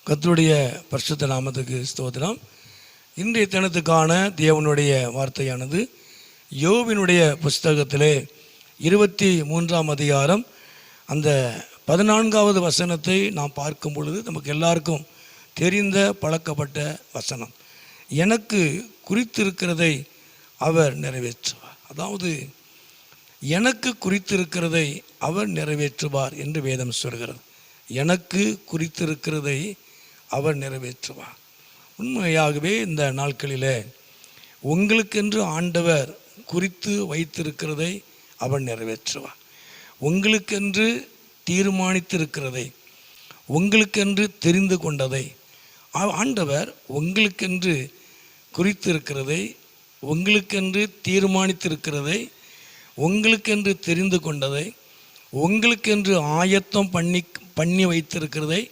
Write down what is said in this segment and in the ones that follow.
கர்த்தருடைய பரிசுத்த நாமத்துக்கு ஸ்தோத்திரம். இன்றைய தினத்துக்கான தேவனுடைய வார்த்தையானது யோபினுடைய புஸ்தகத்திலே 23ஆம் அதிகாரம் அந்த 14வது வசனத்தை நாம் பார்க்கும் பொழுது நமக்கு எல்லாருக்கும் தெரிந்த பழக்கப்பட்ட வசனம். எனக்கு குறித்திருக்கிறதை அவர் நிறைவேற்றுவார். அதாவது எனக்கு குறித்திருக்கிறதை அவர் நிறைவேற்றுவார் என்று வேதம் சொல்கிறது. எனக்கு குறித்திருக்கிறதை அவர் நிறைவேற்றுவார். உண்மையாகவே இந்த நாட்களில் உங்களுக்கென்று ஆண்டவர் குறித்து வைத்திருக்கிறதை அவர் நிறைவேற்றுவார். உங்களுக்கென்று தீர்மானித்திருக்கிறதை, உங்களுக்கென்று தெரிந்து கொண்டதை ஆண்டவர் உங்களுக்கென்று குறித்திருக்கிறதை, உங்களுக்கென்று தீர்மானித்திருக்கிறதை, உங்களுக்கென்று தெரிந்து கொண்டதை, உங்களுக்கென்று ஆயத்தம் பண்ணி வைத்திருக்கிறதை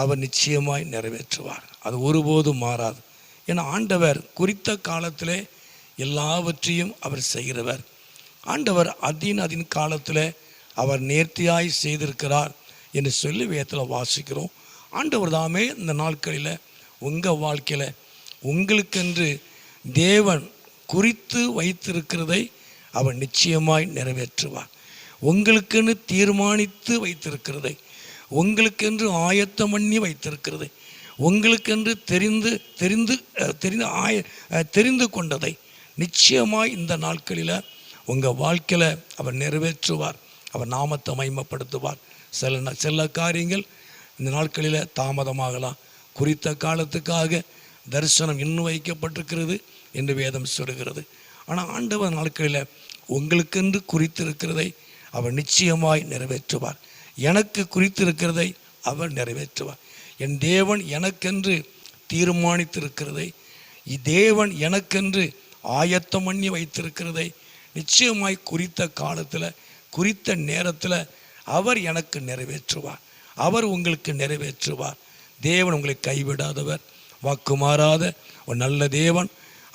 அவர் நிச்சயமாய் நிறைவேற்றுவார். அது ஒருபோதும் மாறாது. ஏன்னா ஆண்டவர் குறித்த காலத்தில் எல்லாவற்றையும் அவர் செய்கிறவர். ஆண்டவர் அதின் காலத்தில் அவர் நேர்த்தியாய் செய்திருக்கிறார் என்று சொல்லி வேதத்தில் வாசிக்கிறோம். ஆண்டவர் தாமே இந்த நாட்களில் உங்கள் வாழ்க்கையில் உங்களுக்கென்று தேவன் குறித்து வைத்திருக்கிறதை அவர் நிச்சயமாய் நிறைவேற்றுவார். உங்களுக்கென்று தீர்மானித்து வைத்திருக்கிறதை, உங்களுக்கென்று ஆயத்தம் பண்ணி வைத்திருக்கிறதை, உங்களுக்கென்று தெரிந்து கொண்டதை நிச்சயமாய் இந்த நாட்களில் உங்கள் வாழ்க்கையில் அவர் நிறைவேற்றுவார். அவர் நாமத்தை மகிமைப்படுத்துவார். சில காரியங்கள் இந்த நாட்களில் தாமதமாகலாம். குறித்த காலத்துக்காக தரிசனம் இன்னும் வைக்கப்பட்டிருக்கிறது என்று வேதம் சொல்கிறது. ஆனால் ஆண்டவர் நாட்களில் உங்களுக்கென்று குறித்திருக்கிறதை அவர் நிச்சயமாய் நிறைவேற்றுவார். எனக்கு குறித்திருக்கிறதை அவர் நிறைவேற்றுவார். என் தேவன் எனக்கென்று தீர்மானித்திருக்கிறதை, தேவன் எனக்கென்று ஆயத்தம் பண்ணி வைத்திருக்கிறதை நிச்சயமாய் குறித்த காலத்தில், குறித்த நேரத்தில் அவர் எனக்கு நிறைவேற்றுவார். அவர் உங்களுக்கு நிறைவேற்றுவார். தேவன் உங்களை கைவிடாதவர், வாக்கு மாறாத ஒரு நல்ல தேவன்.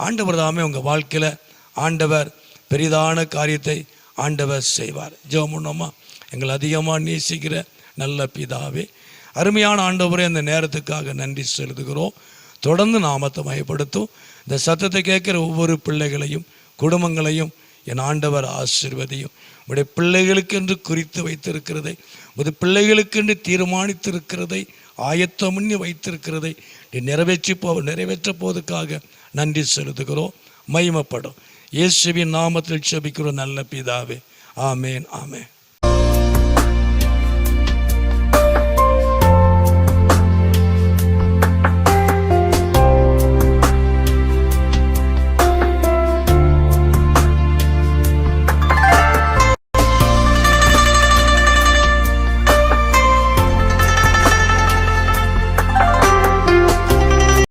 ஆண்டவர் தாமே உங்கள் வாழ்க்கையில் ஆண்டவர் பெரிதான காரியத்தை ஆண்டவர் செய்வார். ஜெபம் பண்ணுவோமா? எங்களை அதிகமாக நேசிக்கிற நல்ல பிதாவே, அருமையான ஆண்டவரே, அந்த நேரத்துக்காக நன்றி செலுத்துகிறோம். தொடர்ந்து நாமத்தை மயப்படுத்தும். இந்த சத்தத்தை கேட்குற ஒவ்வொரு பிள்ளைகளையும் குடும்பங்களையும் என் ஆண்டவர் ஆசீர்வதியும். உடைய பிள்ளைகளுக்கென்று குறித்து வைத்திருக்கிறதை, உடைய பிள்ளைகளுக்கென்று தீர்மானித்திருக்கிறதை, ஆயத்தம் பண்ணி வைத்திருக்கிறதை நிறைவேற்ற போவதற்காக நன்றி செலுத்துகிறோம். மகிமைப்படும் இயேசுவின் நாமத்தில் ஜெபிக்கிறோம் நல்ல பிதாவே. ஆமேன், ஆமேன்.